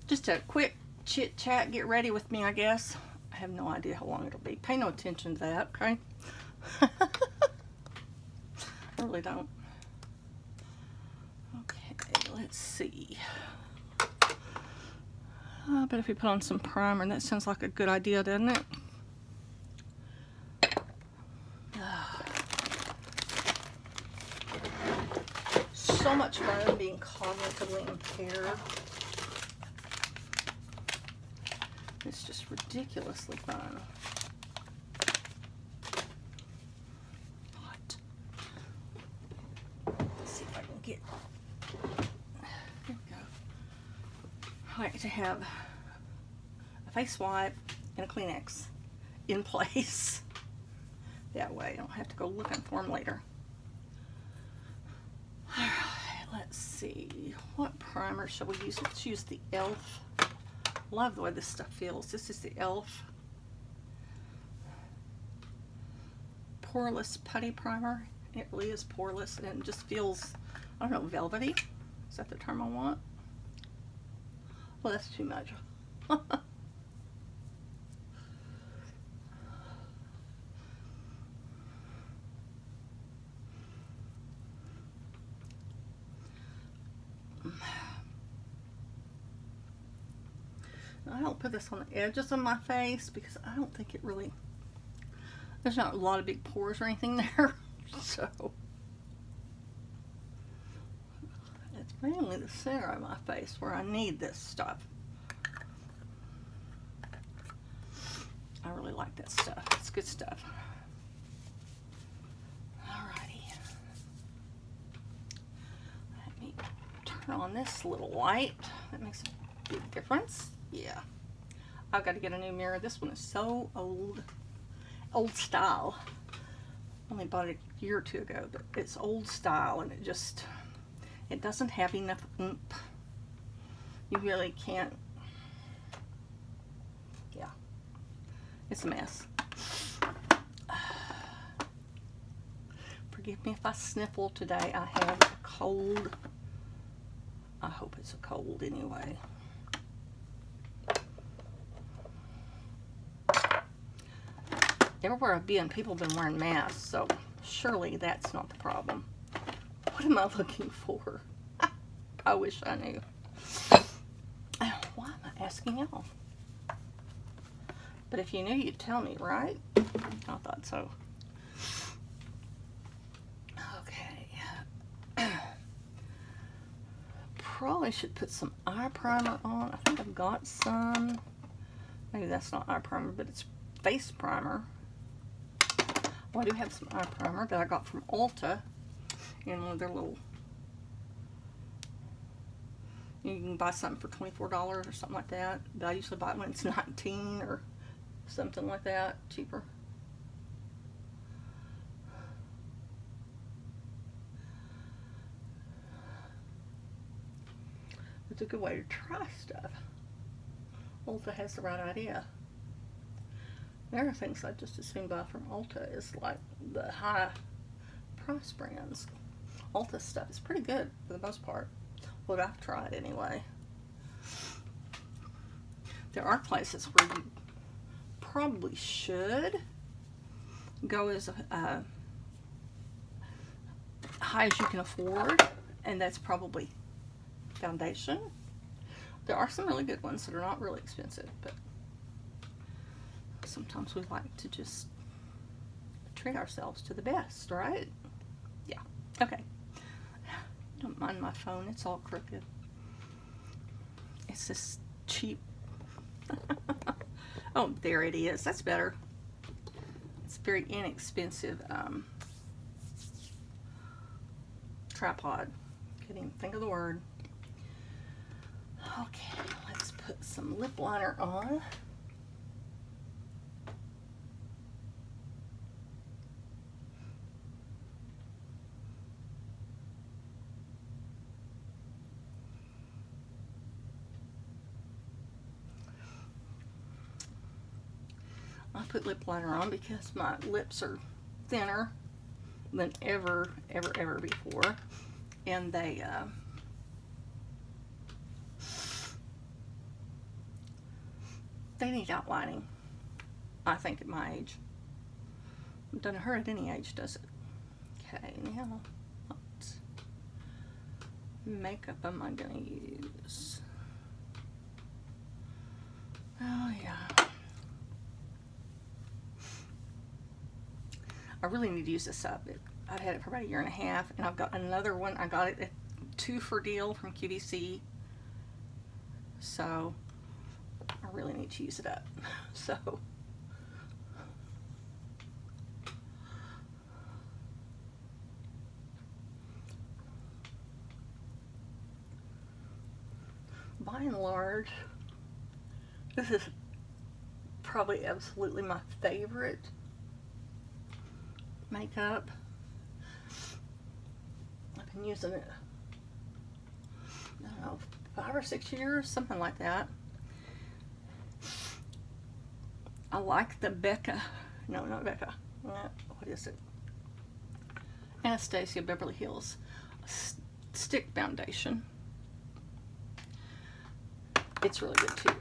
just a quick chit chat, get ready with me, I guess. I have no idea how long it'll be. Pay no attention to that, okay? I really don't. Okay, let's see. But if we put on some primer, that sounds like a good idea, doesn't it? So much fun being cognitively impaired. It's just ridiculously fun. Hot. Let's see if I can get. There we go. I like to have a face wipe and a Kleenex in place. That way I don't have to go looking for them later. Alright, let's see. What primer shall we use? Let's use the e.l.f. Love the way this stuff feels. This is the e.l.f. Poreless Putty Primer. It really is poreless and it just feels, I don't know, velvety. Is that the term I want? Well, that's too much. I don't put this on the edges of my face because I don't think it really, there's not a lot of big pores or anything there. So it's mainly the center of my face where I need this stuff. I really like that stuff. It's good stuff. Alrighty. Let me turn on this little light. That makes a big difference. Yeah. I've got to get a new mirror. This one is so old. Old style. Only bought it a year or two ago, but it's old style and it doesn't have enough oomph. You really can't. Yeah. It's a mess. Forgive me if I sniffle today. I have a cold. I hope it's a cold anyway. Everywhere I've been, people have been wearing masks, so surely that's not the problem. What am I looking for? I wish I knew. Why am I asking y'all? But if you knew, you'd tell me, right? I thought so. Okay. Probably should put some eye primer on. I think I've got some. Maybe that's not eye primer, but it's face primer. Well, I do have some eye primer that I got from Ulta in one of their little, you can buy something for $24 or something like that, but I usually buy it when it's 19 or something like that, cheaper. It's a good way to try stuff. Ulta has the right idea. There are things I just as soon buy from Ulta is like the high price brands. Ulta stuff is pretty good for the most part. What I've tried anyway. There are places where you probably should go as high as you can afford, and that's probably foundation. There are some really good ones that are not really expensive, but sometimes we like to just treat ourselves to the best, right? Yeah. Okay. Don't mind my phone. It's all crooked. It's this cheap. Oh, there it is. That's better. It's very inexpensive tripod. Couldn't even think of the word. Okay, let's put some lip liner on. I put lip liner on because my lips are thinner than ever before, and they They need outlining, I think, at my age. It doesn't hurt at any age, does it? Okay, now what makeup am I gonna use? Oh yeah. I really need to use this up. I've had it for about a year and a half, and I've got another one. I got it at 2 for deal from QVC. So I really need to use it up. So by and large, this is probably absolutely my favorite makeup. I've been using it, I don't know, 5 or 6 years, something like that. I like the Becca, no, not Becca, what is it? Anastasia Beverly Hills Stick Foundation. It's really good too.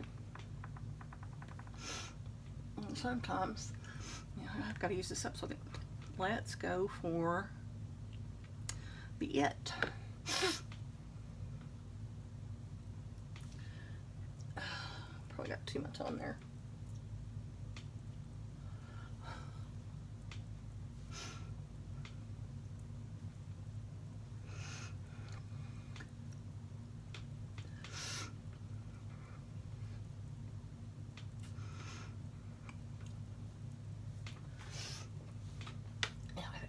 And sometimes, you know, I've got to use this up, so let's go for the It. Probably got too much on there.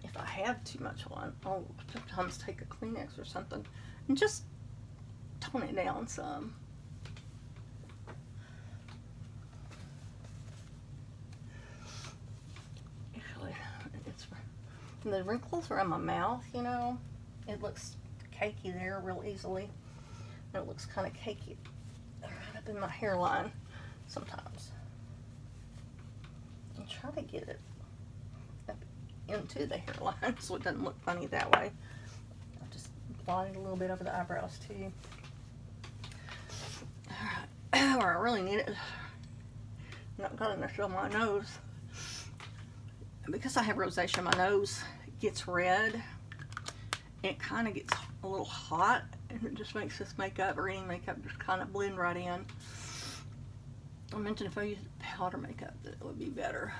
If I have too much on, I'll sometimes take a Kleenex or something and just tone it down some. Usually, the wrinkles around my mouth, you know, it looks cakey there real easily. And it looks kind of cakey right up in my hairline sometimes. And try to get it up into the hairline so it doesn't look funny that way. I'll just blot it a little bit over the eyebrows too. Alright, where I really need it, not got enough on my nose. Because I have rosacea, my nose gets red. It kind of gets a little hot, and it just makes this makeup or any makeup just kind of blend right in. I mentioned if I used powder makeup that it would be better.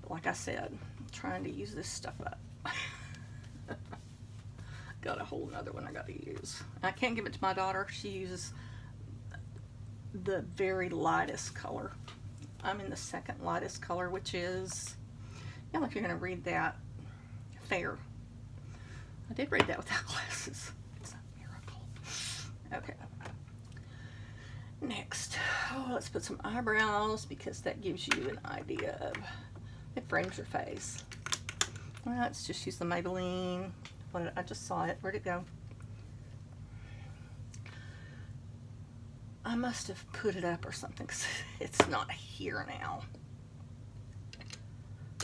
But like I said, I'm trying to use this stuff up. Got a whole nother one I got to use. I can't give it to my daughter. She uses the very lightest color. I'm in the second lightest color, which is, yeah, if you're going to read that, Fair. I did read that without glasses. It's a miracle. Okay. Next, let's put some eyebrows because that gives you an idea of, it frames your face. Let's just use the Maybelline. I just saw it. Where'd it go? I must have put it up or something because it's not here now.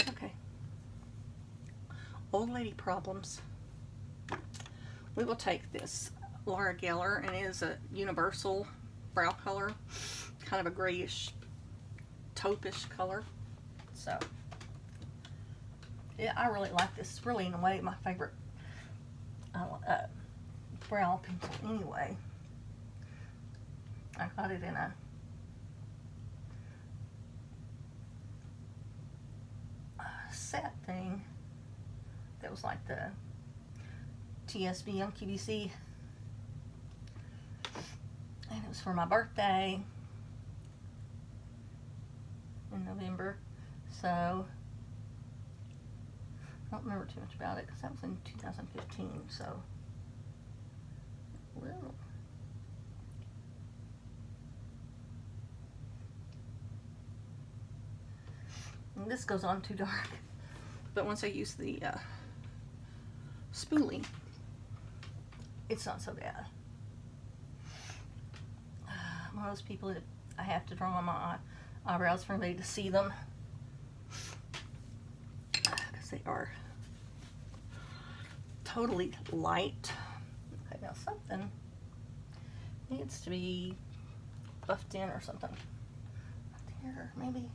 Okay. Old lady problems. We will take this Laura Geller, and it is a universal brow color, kind of a grayish, taupish color. So, yeah, I really like this. It's really, in a way, my favorite brow pencil anyway. I got it in a set thing that was like the TSV on QVC, and it was for my birthday in November, so I don't remember too much about it because that was in 2015, so well, and this goes on too dark, but once I use the spoolie, it's not so bad. I'm one of those people that I have to draw on my eyebrows for me to see them because they are totally light. Okay, now something needs to be buffed in or something. here, maybe.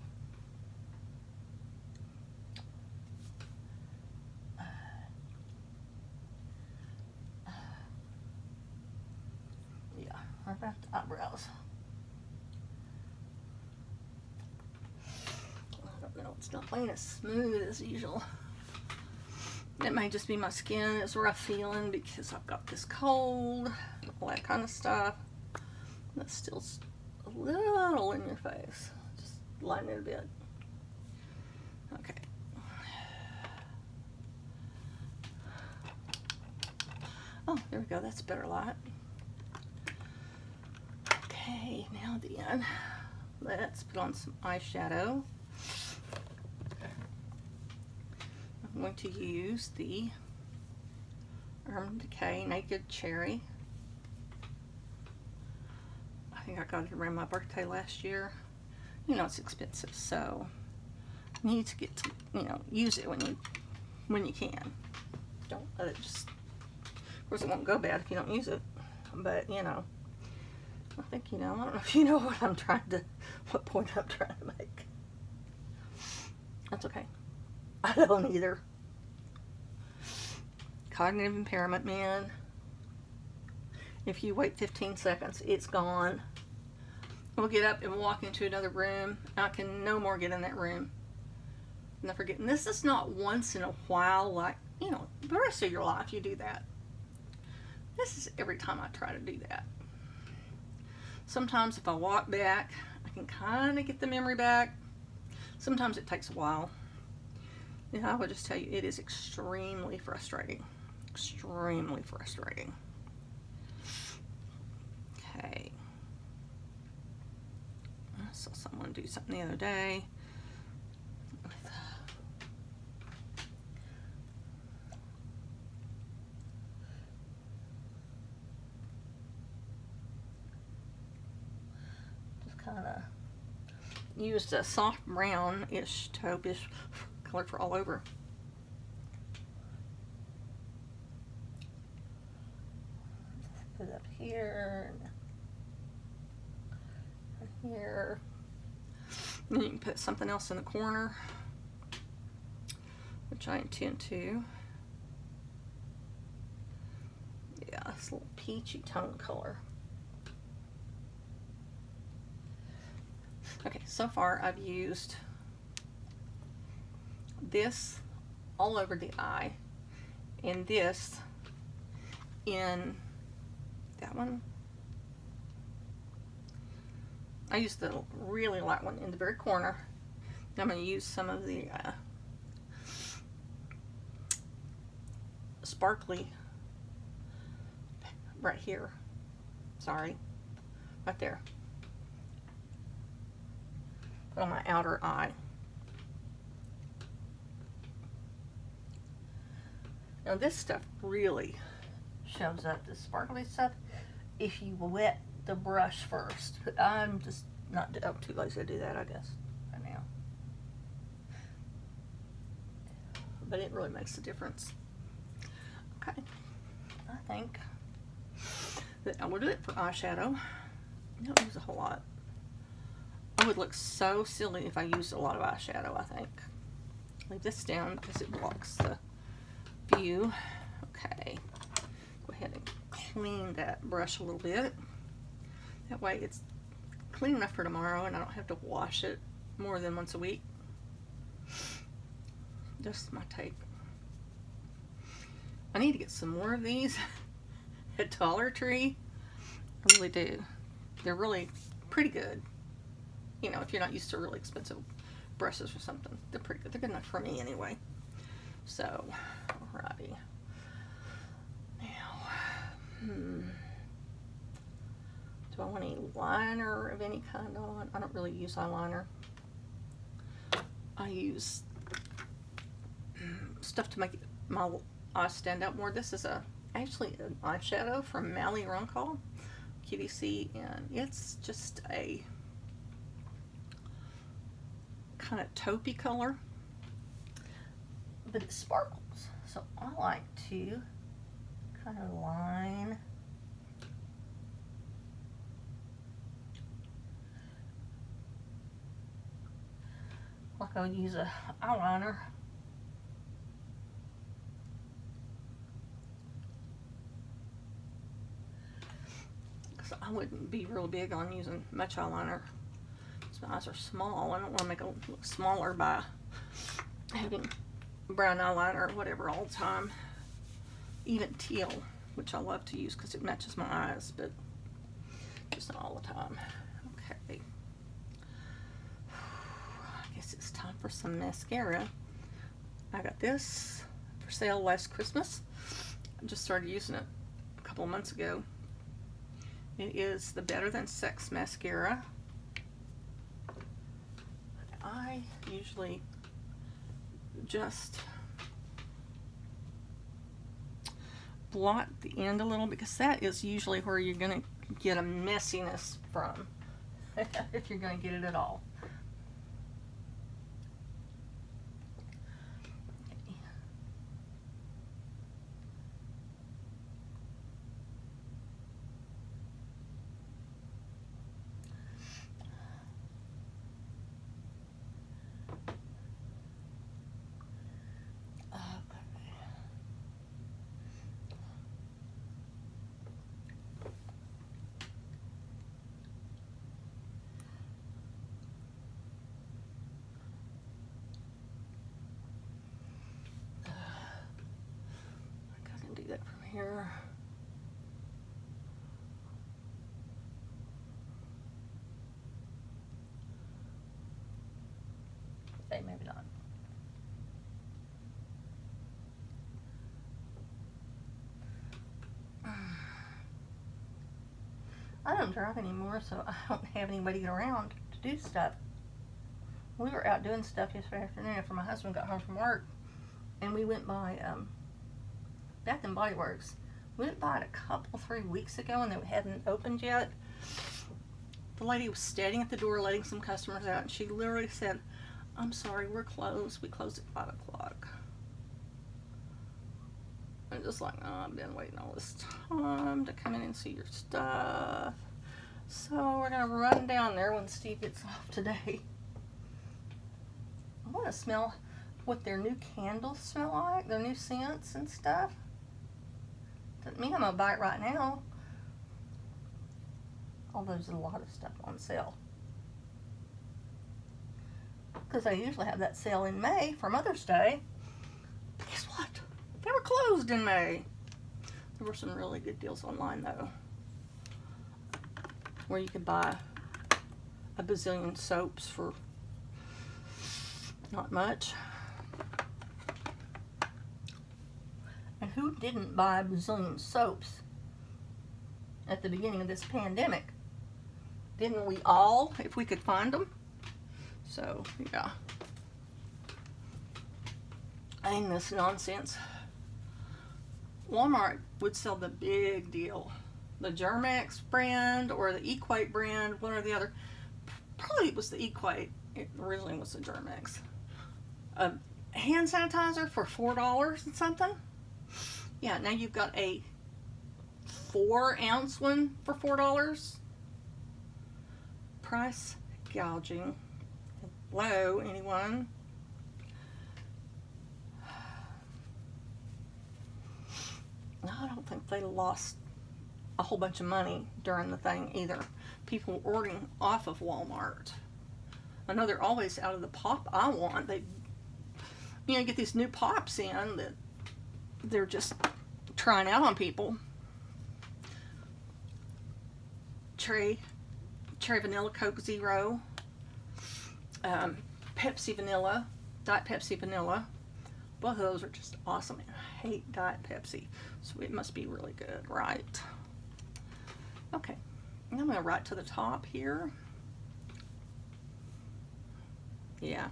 Yeah, right about the eyebrows. I don't know, it's not playing as smooth as usual. It may just be my skin is rough feeling because I've got this cold, all that kind of stuff. That's still a little in your face. Just lighten it a bit. Okay. Oh, there we go. That's better light. Okay, now then, let's put on some eyeshadow. I'm going to use the Urban Decay Naked Cherry. I think I got it around my birthday last year. You know, it's expensive, so you need to get to, you know, use it when you can. Don't let it just, of course it won't go bad if you don't use it, but you know, I think, you know, I don't know if you know what point I'm trying to make. That's okay. I don't either. Cognitive impairment, man. If you wait 15 seconds, it's gone. We'll get up and walk into another room. I can no more get in that room. And I forget. And this is not once in a while, like, you know, the rest of your life you do that. This is every time I try to do that. Sometimes if I walk back, I can kind of get the memory back. Sometimes it takes a while. And I will just tell you, it is extremely frustrating. Extremely frustrating. Okay. I saw someone do something the other day. Just kind of used a soft brown-ish, taupe-ish color for all over. Put it up here and here. And you can put something else in the corner, which I intend to. Yeah, this little peachy tone color. Okay, so far I've used this all over the eye, and this in that one. I used the really light one in the very corner. I'm going to use some of the sparkly right here. Sorry, right there. Put on my outer eye. Now this stuff really shows up, this sparkly stuff, if you wet the brush first. I'm just not, I'm too lazy to do that, I guess, right now. But it really makes a difference. Okay, I think that I will do it for eyeshadow. I don't use a whole lot. I would look so silly if I used a lot of eyeshadow, I think. Leave this down because it blocks the view. Okay, go ahead and clean that brush a little bit. That way it's clean enough for tomorrow and I don't have to wash it more than once a week. Just my take. I need to get some more of these at Dollar Tree. I really do. They're really pretty good. You know, if you're not used to really expensive brushes or something, they're pretty good. They're good enough for me anyway. So, alrighty. Now, do I want any liner of any kind on? I don't really use eyeliner. I use stuff to make my eyes stand out more. This is actually an eyeshadow from Mally Runkle QVC, and it's just a kind of taupey color, but it sparkles. So I like to kind of line like I would use a eyeliner. Because I wouldn't be real big on using much eyeliner. My eyes are small. I don't want to make it look smaller by having brown eyeliner or whatever all the time. Even teal, which I love to use because it matches my eyes, but just not all the time. Okay. I guess it's time for some mascara. I got this for sale last Christmas. I just started using it a couple of months ago. It is the Better Than Sex mascara. I usually just blot the end a little because that is usually where you're going to get a messiness from, if you're going to get it at all. That from here. Okay, maybe not. I don't drive anymore, so I don't have anybody around to do stuff. We were out doing stuff yesterday afternoon after my husband got home from work, and we went by Bath and Body Works. We went by it a couple, 3 weeks ago, and they hadn't opened yet. The lady was standing at the door letting some customers out, and she literally said, "I'm sorry, we're closed. We close at 5 o'clock. I'm just like, oh, I've been waiting all this time to come in and see your stuff. So we're going to run down there when Steve gets off today. I want to smell what their new candles smell like, their new scents and stuff. Doesn't mean I'm going to buy it right now. Although there's a lot of stuff on sale. Because I usually have that sale in May for Mother's Day. But guess what? They were closed in May. There were some really good deals online though, where you could buy a bazillion soaps for not much. And who didn't buy a bazillion soaps at the beginning of this pandemic? Didn't we all, if we could find them? So, yeah. Ain't this nonsense? Walmart would sell the big deal. The Germ-X brand or the Equate brand, one or the other. Probably it was the Equate. It originally was the Germ-X. A hand sanitizer for $4 and something. Yeah, now you've got a 4-ounce one for $4. Price gouging. Hello, anyone? No, I don't think they lost a whole bunch of money during the thing either. People were ordering off of Walmart. I know they're always out of the pop I want. They, get these new pops in that they're just trying out on people. Cherry Vanilla Coke Zero. Pepsi Vanilla. Diet Pepsi Vanilla. Both of those are just awesome. And I hate Diet Pepsi. So it must be really good, right? Okay. I'm going to write to the top here. Yeah.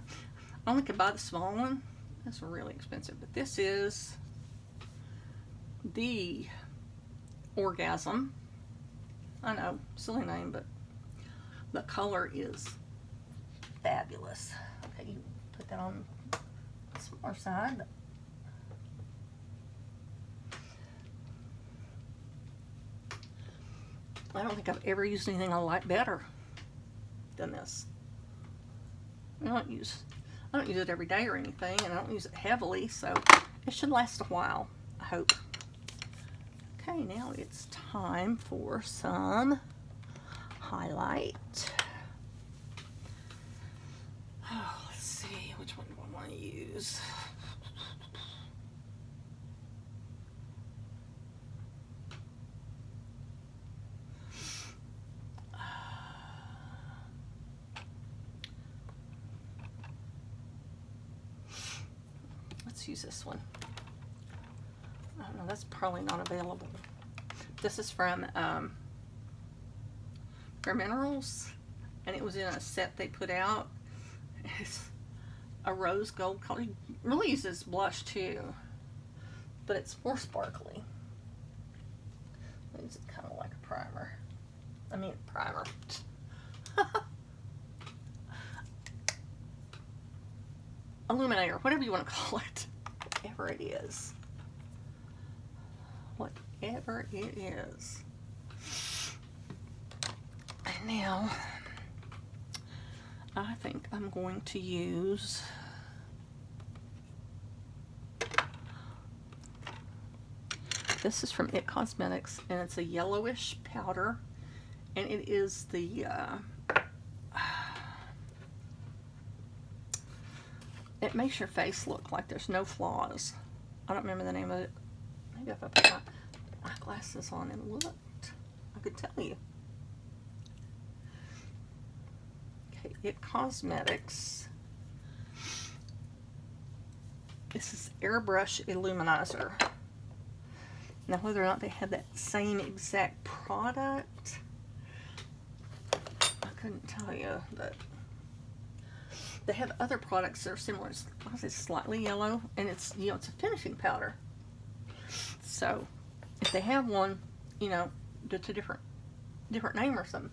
I only could buy the small one. That's really expensive. But this is the Orgasm. I know, silly name, but the color is fabulous. Okay, you put that on the smaller side. I don't think I've ever used anything I like better than this. I don't use it every day or anything, and I don't use it heavily, so it should last a while, I hope. Okay, now it's time for some highlight. Oh, let's see, which one do I want to use? Let's use this one. I don't know, that's probably not available. This is from Bare Minerals, and it was in a set they put out. It's a rose gold color. It really uses blush too, but it's more sparkly. It's kind of like a primer. I mean, primer. Illuminator, whatever you want to call it. Whatever it is. Whatever it is. And now, I think I'm going to use this is from IT Cosmetics, and it's a yellowish powder, and it is the it makes your face look like there's no flaws. I don't remember the name of it. Maybe if I put my glasses on and looked, I could tell you. Okay, IT Cosmetics. This is Airbrush Illuminizer. Now, whether or not they have that same exact product, I couldn't tell you, but they have other products that are similar. It's slightly yellow, and it's, you know, it's a finishing powder. So, if they have one, you know, that's a different name or something,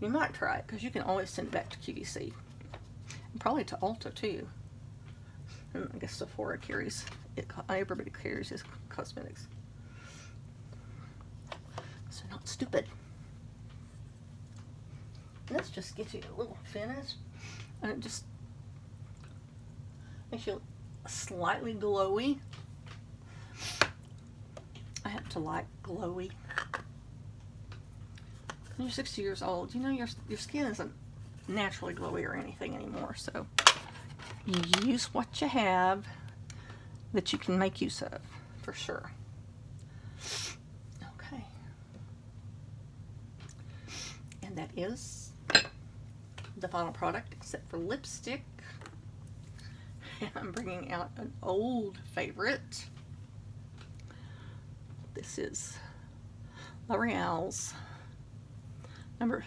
you might try it, because you can always send it back to QVC. And probably to Ulta, too. And I guess Sephora carries it. Everybody carries IT Cosmetics. So not stupid. Let's just get you a little finish. And it just makes you slightly glowy. I have to like glowy. When you're 60 years old, you know your skin isn't naturally glowy or anything anymore. So you use what you have that you can make use of, for sure. Okay. And that is the final product, except for lipstick. And I'm bringing out an old favorite. This is L'Oreal's number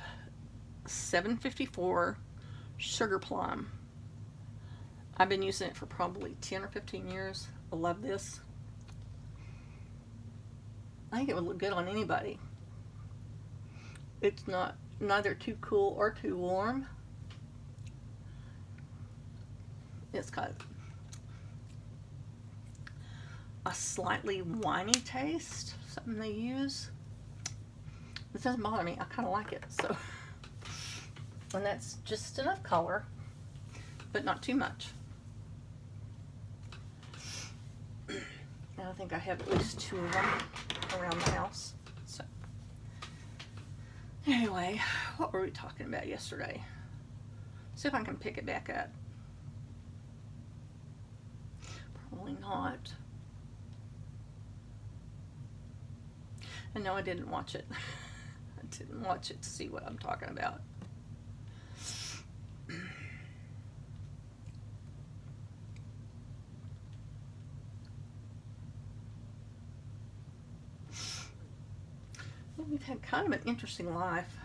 754 Sugar Plum. I've been using it for probably 10 or 15 years. I love this. I think it would look good on anybody. It's neither too cool or too warm. It's got a slightly winey taste, something they use. It doesn't bother me. I kind of like it. So, and that's just enough color, but not too much. And I think I have at least 2 of them around the house. So, anyway, what were we talking about yesterday? See if I can pick it back up. Probably not. And no, I didn't watch it. I didn't watch it to see what I'm talking about. Well, we've had kind of an interesting life.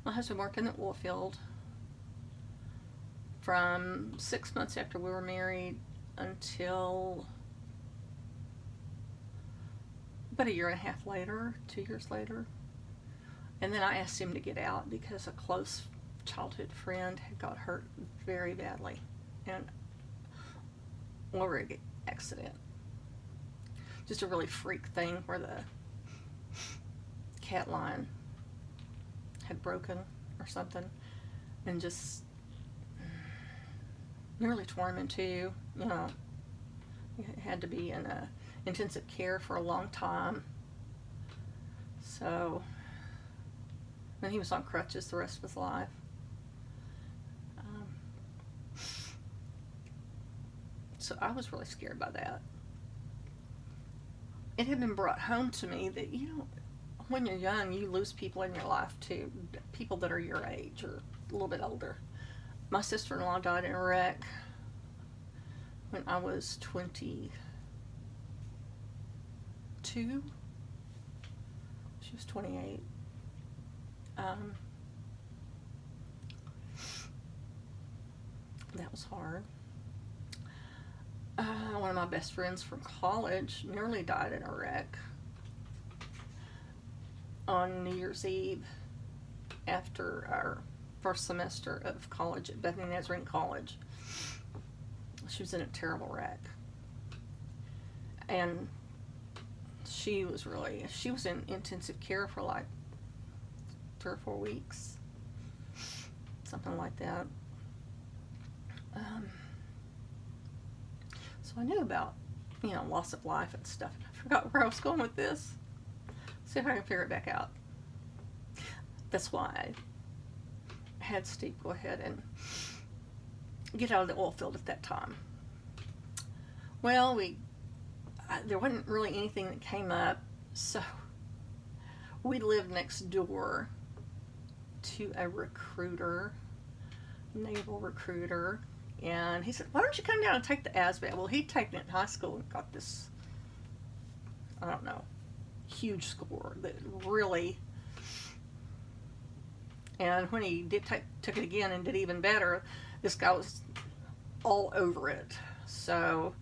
My husband worked in the oil field from 6 months after we were married until about 1.5 years later, 2 years later. And then I asked him to get out because a close childhood friend had got hurt very badly in an oil rig accident. Just a really freak thing where the cat line had broken or something. and just nearly tore him in two. You know, he had to be in intensive care for a long time. So, and he was on crutches the rest of his life. So I was really scared by that. It had been brought home to me that, you know, when you're young, you lose people in your life too, people that are your age or a little bit older. My sister-in-law died in a wreck when I was 22. She was 28. That was hard. One of my best friends from college nearly died in a wreck on New Year's Eve after our first semester of college at Bethany Nazarene College. She was in a terrible wreck. And she was in intensive care for like 3 or 4 weeks. Something like that. So I knew about, you know, loss of life and stuff. I forgot where I was going with this. See if I can figure it back out. That's why I had Steve go ahead and get out of the oil field at that time. Well, there wasn't really anything that came up, so we lived next door to a recruiter, naval recruiter, and he said, why don't you come down and take the ASVAB? Well, he'd taken it in high school and got this, I don't know, huge score that really, and when he took it again and did even better, this guy was all over it. So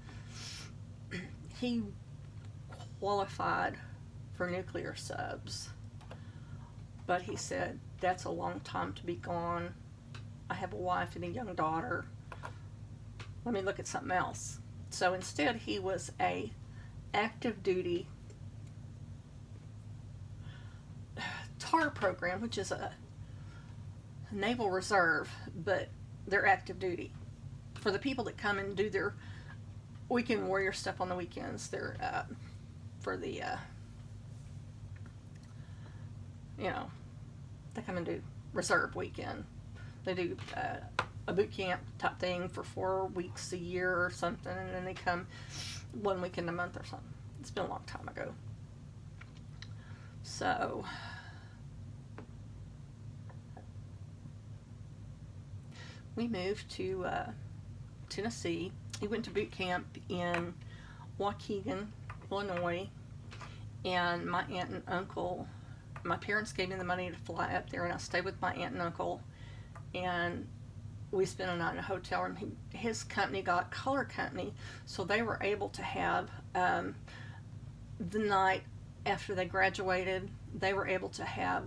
he qualified for nuclear subs, but he said, that's a long time to be gone. I have a wife and a young daughter. Let me look at something else. So instead, he was a active duty TAR program, which is a naval reserve, but they're active duty. For the people that come and do their weekend warrior stuff on the weekends, they're for the, you know, they come and do reserve weekend. They do a boot camp type thing for 4 weeks a year or something, and then they come 1 weekend a month or something. It's been a long time ago. So we moved to Tennessee. He went to boot camp in Waukegan, Illinois, and my aunt and uncle, my parents gave me the money to fly up there, and I stayed with my aunt and uncle, and we spent a night in a hotel room. His company got Color Company, so they were able to have the night after they graduated, they were able to have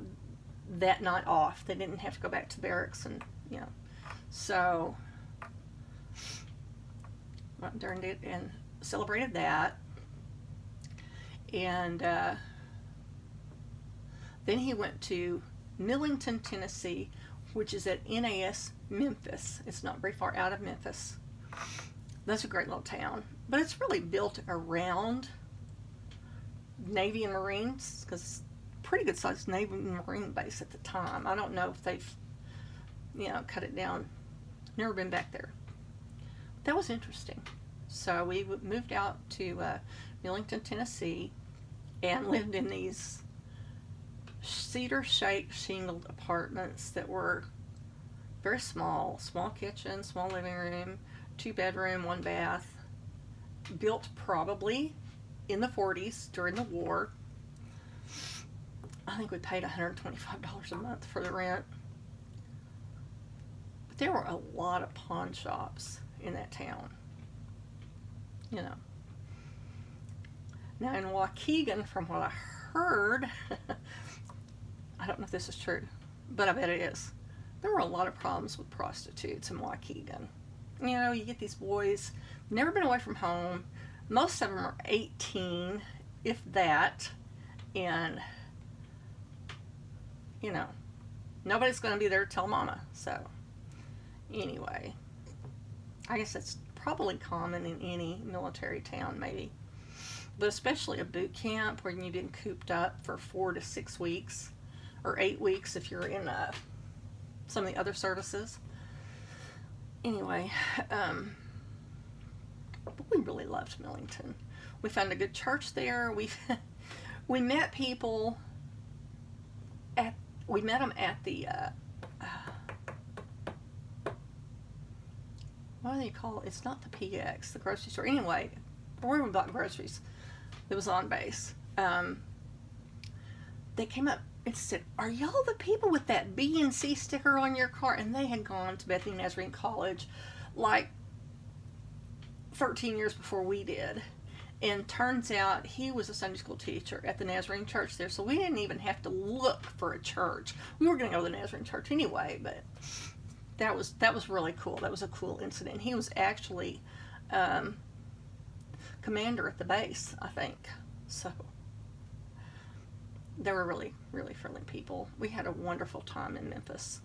that night off. They didn't have to go back to barracks, and you know, so went there and did and celebrated that. And then he went to Millington, Tennessee, which is at NAS Memphis. It's not very far out of Memphis. That's a great little town, but it's really built around Navy and Marines, because it's a pretty good sized Navy and Marine base at the time. I don't know if they've, you know, cut it down. Never been back there. But that was interesting. So we moved out to Millington, Tennessee, and lived in these cedar-shaped shingled apartments that were very small kitchen, small living room, 2-bedroom, 1 bath, built probably in the 40s during the war. I think we paid $125 a month for the rent. But there were a lot of pawn shops in that town, you know. Now in Waukegan, from what I heard, I don't know if this is true, but I bet it is, there were a lot of problems with prostitutes in Waukegan. You know, you get these boys, never been away from home. Most of them are 18, if that, and, you know, nobody's going to be there to tell mama. So Anyway, I guess that's probably common in any military town, maybe. But especially a boot camp where you've been cooped up for 4 to 6 weeks, or 8 weeks if you're in some of the other services. Anyway, but we really loved Millington. We found a good church there. We met people we met them at the what do they call it? It's not the PX, the grocery store. Anyway, where we bought groceries, it was on base. They came up and said, "Are y'all the people with that B&C sticker on your car?" And they had gone to Bethany Nazarene College like 13 years before we did. And turns out he was a Sunday school teacher at the Nazarene church there, so we didn't even have to look for a church. We were going to go to the Nazarene church anyway, but that was really cool. That was a cool incident. He was actually commander at the base, I think. So they were really, really friendly people. We had a wonderful time in Memphis.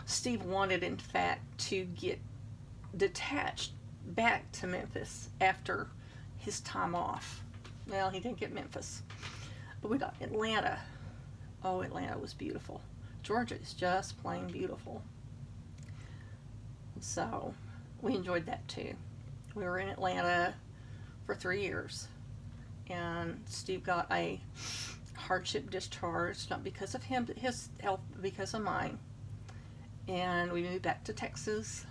Steve wanted, in fact, to get detached back to Memphis after his time off. Well, he didn't get Memphis, but we got Atlanta. Oh, Atlanta was beautiful. Georgia is just plain beautiful. So we enjoyed that too. We were in Atlanta for 3 years, and Steve got a hardship discharge, not because of him, but his health, but because of mine. And we moved back to Texas,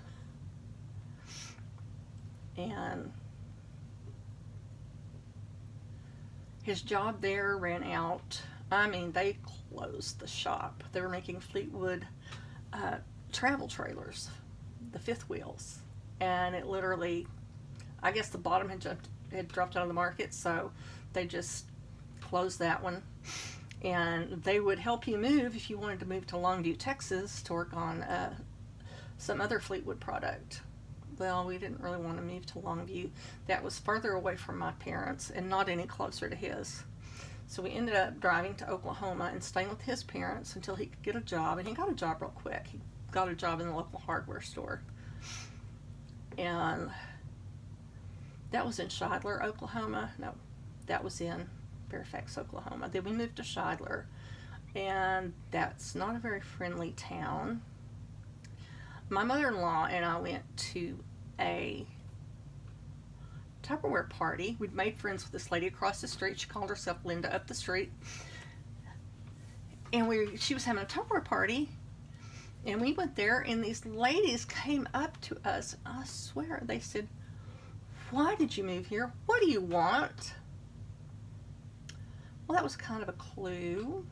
and his job there ran out. I mean, they closed the shop. They were making Fleetwood travel trailers, the fifth wheels, and it literally, I guess the bottom had dropped out of the market, so they just closed that one. And they would help you move if you wanted to move to Longview, Texas, to work on some other Fleetwood product. Well, we didn't really want to move to Longview. That was further away from my parents and not any closer to his. So we ended up driving to Oklahoma and staying with his parents until he could get a job. And he got a job real quick. He got a job in the local hardware store. And that was in Shidler, Oklahoma. No, that was in Fairfax, Oklahoma. Then we moved to Shidler, and that's not a very friendly town. My mother-in-law and I went to a Tupperware party. We'd made friends with this lady across the street. She called herself Linda up the street. And she was having a Tupperware party, and we went there, and these ladies came up to us. I swear, they said, "Why did you move here? What do you want?" Well, that was kind of a clue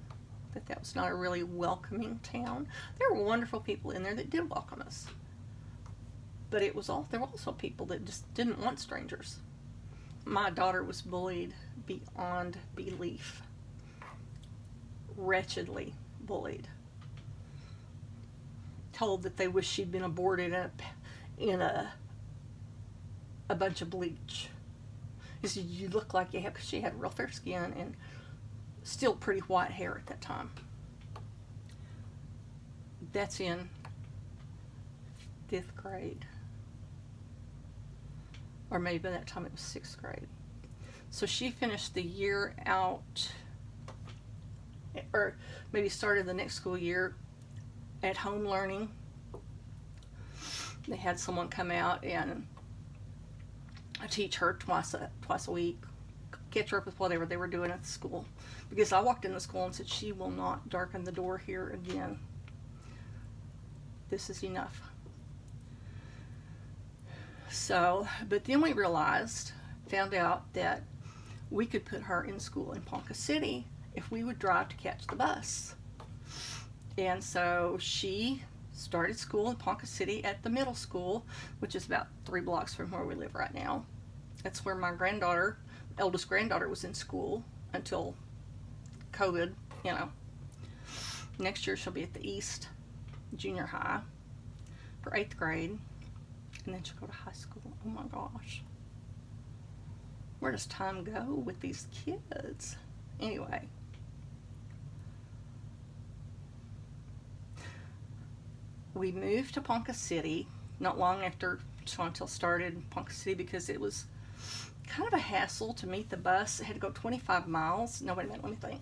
that was not a really welcoming town. There were wonderful people in there that did welcome us. But there were also people that just didn't want strangers. My daughter was bullied beyond belief. Wretchedly bullied. Told that they wish she'd been aborted in a bunch of bleach. He said, "You look like you have," because she had real fair skin and still pretty white hair at that time. That's in 5th grade. Or maybe by that time it was 6th grade. So she finished the year out, or maybe started the next school year at home learning. They had someone come out and teach her twice a week, catch her up with whatever they were doing at the school. Because I walked in the school and said, "She will not darken the door here again. This is enough." So, but then we found out that we could put her in school in Ponca City if we would drive to catch the bus. And so she started school in Ponca City at the middle school, which is about 3 blocks from where we live right now. That's where my eldest granddaughter was in school until COVID, Next year she'll be at the East Junior High for 8th grade, and then she'll go to high school. Oh my gosh. Where does time go with these kids? Anyway. we moved to Ponca City not long after Chantel started in Ponca City because it was kind of a hassle to meet the bus. It had to go 25 miles. No, wait a minute, let me think.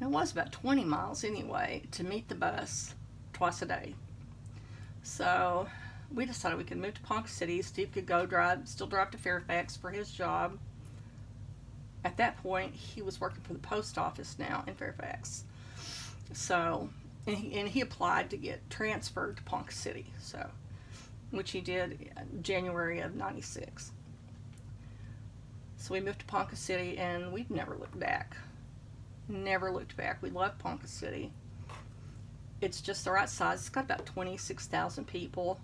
It was about 20 miles anyway to meet the bus twice a day. So we decided we could move to Ponca City. Steve could go still drive to Fairfax for his job. At that point, he was working for the post office now in Fairfax. So, and he applied to get transferred to Ponca City, so, which he did in January of '96. So we moved to Ponca City, and we've never looked back. Never looked back. We love Ponca City. It's just the right size. It's got about 26,000 people.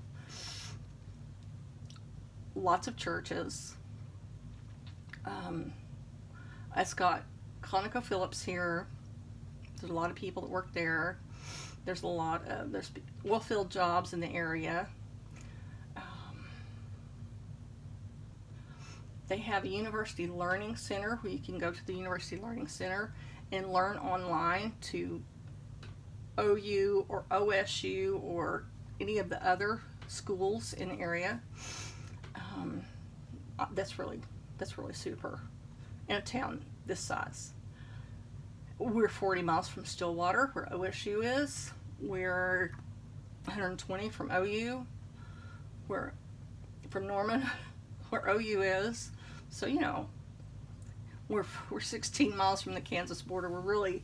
Lots of churches. It's got ConocoPhillips here. There's a lot of people that work there. There's well-filled jobs in the area. They have a University Learning Center where you can go to the University Learning Center and learn online to OU or OSU or any of the other schools in the area. That's really super in a town this size. We're 40 miles from Stillwater, where OSU is. We're 120 from OU. We're from Norman, where OU is. So, you know, we're 16 miles from the Kansas border. We're really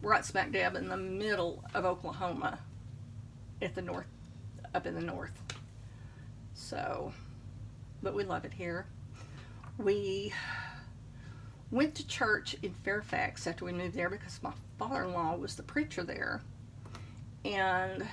right smack dab in the middle of Oklahoma, at the north, up in the north. So, but we love it here. We went to church in Fairfax after we moved there because my father-in-law was the preacher there. And